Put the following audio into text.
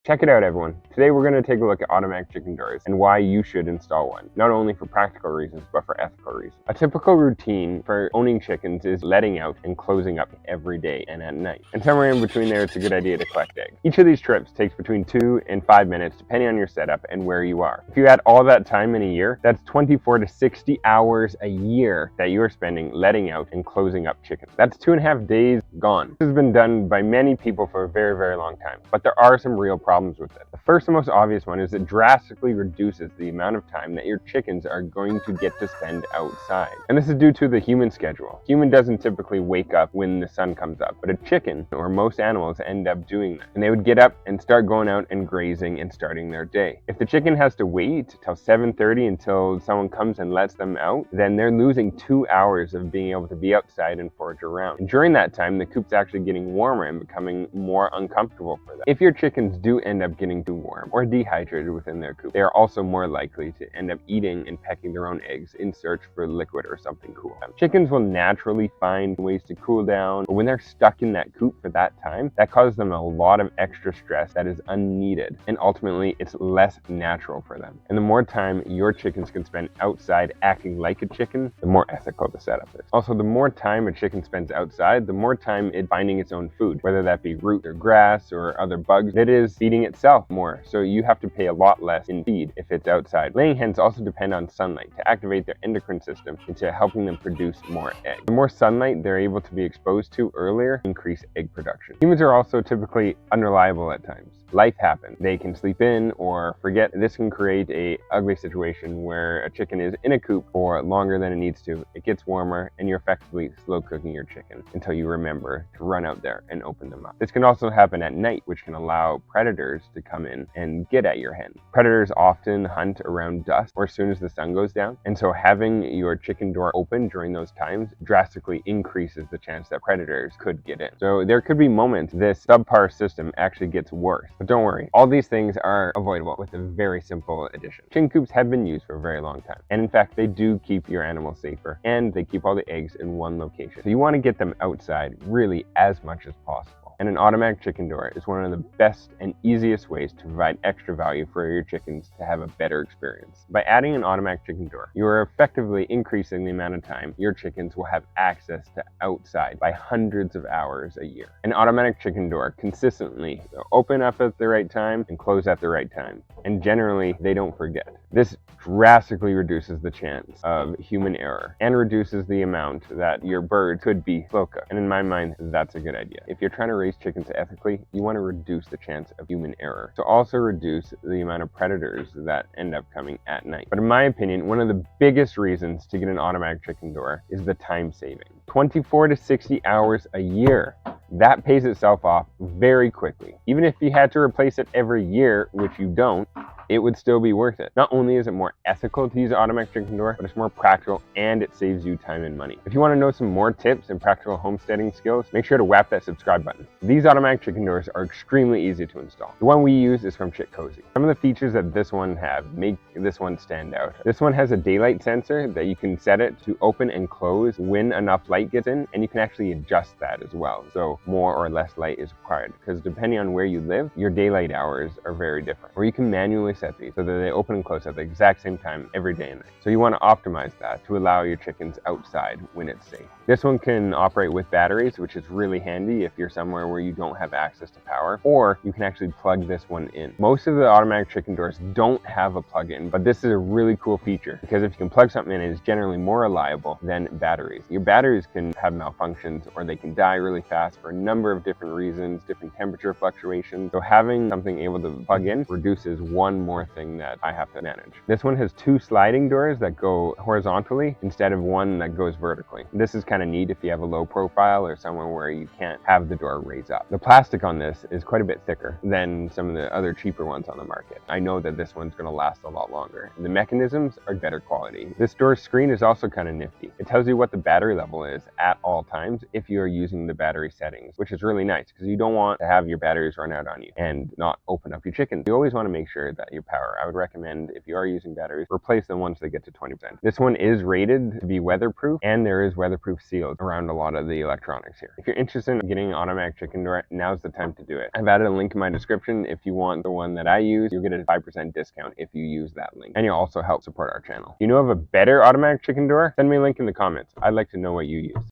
Check it out, everyone. Today we're going to take a look at automatic chicken doors and why you should install one, not only for practical reasons, but for ethical reasons. A typical routine for owning chickens is letting out and closing up every day and at night. And somewhere in between there, it's a good idea to collect eggs. Each of these trips takes between 2 and 5 minutes, depending on your setup and where you are. If you add all that time in a year, that's 24 to 60 hours a year that you are spending letting out and closing up chickens. That's 2.5 days gone. This has been done by many people for a very, very long time, but there are some real problems with it. The first and most obvious one is it drastically reduces the amount of time that your chickens are going to get to spend outside. And this is due to the human schedule. Human doesn't typically wake up when the sun comes up, but a chicken, or most animals, end up doing that. And they would get up and start going out and grazing and starting their day. If the chicken has to wait till 7:30 until someone comes and lets them out, then they're losing 2 hours of being able to be outside and forage around. And during that time, the coop's actually getting warmer and becoming more uncomfortable for them. If your chickens do end up getting too warm or dehydrated within their coop, they are also more likely to end up eating and pecking their own eggs in search for liquid or something cool. Chickens will naturally find ways to cool down, but when they're stuck in that coop for that time, that causes them a lot of extra stress that is unneeded, and ultimately it's less natural for them. And the more time your chickens can spend outside acting like a chicken, the more ethical the setup is. Also, the more time a chicken spends outside, the more time it's finding its own food, whether that be root or grass or other bugs. It is feeding itself more, so you have to pay a lot less in feed if it's outside. Laying hens also depend on sunlight to activate their endocrine system into helping them produce more eggs. The more sunlight they're able to be exposed to earlier, increase egg production. Humans are also typically unreliable at times. Life happens. They can sleep in or forget. This can create a ugly situation where a chicken is in a coop for longer than it needs to. It gets warmer and you're effectively slow cooking your chicken until you remember to run out there and open them up. This can also happen at night, which can allow predators to come in and get at your hen. Predators often hunt around dusk or as soon as the sun goes down, and so having your chicken door open during those times drastically increases the chance that predators could get in. So there could be moments this subpar system actually gets worse. But don't worry, all these things are avoidable with a very simple addition. Chicken coops have been used for a very long time, and in fact they do keep your animals safer, and they keep all the eggs in one location. So you want to get them outside really as much as possible. And an automatic chicken door is one of the best and easiest ways to provide extra value for your chickens to have a better experience. By adding an automatic chicken door, you are effectively increasing the amount of time your chickens will have access to outside by hundreds of hours a year. An automatic chicken door consistently open up at the right time and close at the right time, and generally they don't forget. This drastically reduces the chance of human error and reduces the amount that your bird could be slow cooked. And in my mind, that's a good idea. If you're trying to raise chickens ethically, you want to reduce the chance of human error. So also reduce the amount of predators that end up coming at night. But in my opinion, one of the biggest reasons to get an automatic chicken door is the time saving. 24 to 60 hours a year. That pays itself off very quickly. Even if you had to replace it every year, which you don't, it would still be worth it. Not only is it more ethical to use an automatic chicken door, but it's more practical and it saves you time and money. If you want to know some more tips and practical homesteading skills, make sure to whap that subscribe button. These automatic chicken doors are extremely easy to install. The one we use is from Chick Cozy. Some of the features that this one have make this one stand out. This one has a daylight sensor that you can set it to open and close when enough light gets in, and you can actually adjust that as well. So more or less light is required, because depending on where you live, your daylight hours are very different. Or you can manually set these so that they open and close at the exact same time every day and night. So you want to optimize that to allow your chickens outside when it's safe. This one can operate with batteries, which is really handy if you're somewhere where you don't have access to power, or you can actually plug this one in. Most of the automatic chicken doors don't have a plug-in, but this is a really cool feature because if you can plug something in, it's generally more reliable than batteries. Your batteries can have malfunctions or they can die really fast for a number of different reasons, different temperature fluctuations. So having something able to plug in reduces one more thing that I have to manage. This one has 2 sliding doors that go horizontally instead of one that goes vertically. This is kind of neat if you have a low profile or somewhere where you can't have the door raise up. The plastic on this is quite a bit thicker than some of the other cheaper ones on the market. I know that this one's going to last a lot longer. The mechanisms are better quality. This door screen is also kind of nifty. It tells you what the battery level is at all times if you are using the battery settings, which is really nice because you don't want to have your batteries run out on you and not open up your chickens. You always want to make sure that your your power. I would recommend, if you are using batteries, replace them once they get to 20%. This one is rated to be weatherproof, and there is weatherproof seals around a lot of the electronics here. If you're interested in getting an automatic chicken door, now's the time to do it. I've added a link in my description. If you want the one that I use, you'll get a 5% discount if you use that link, and you'll also help support our channel. If you know of a better automatic chicken door, send me a link in the comments. I'd like to know what you use.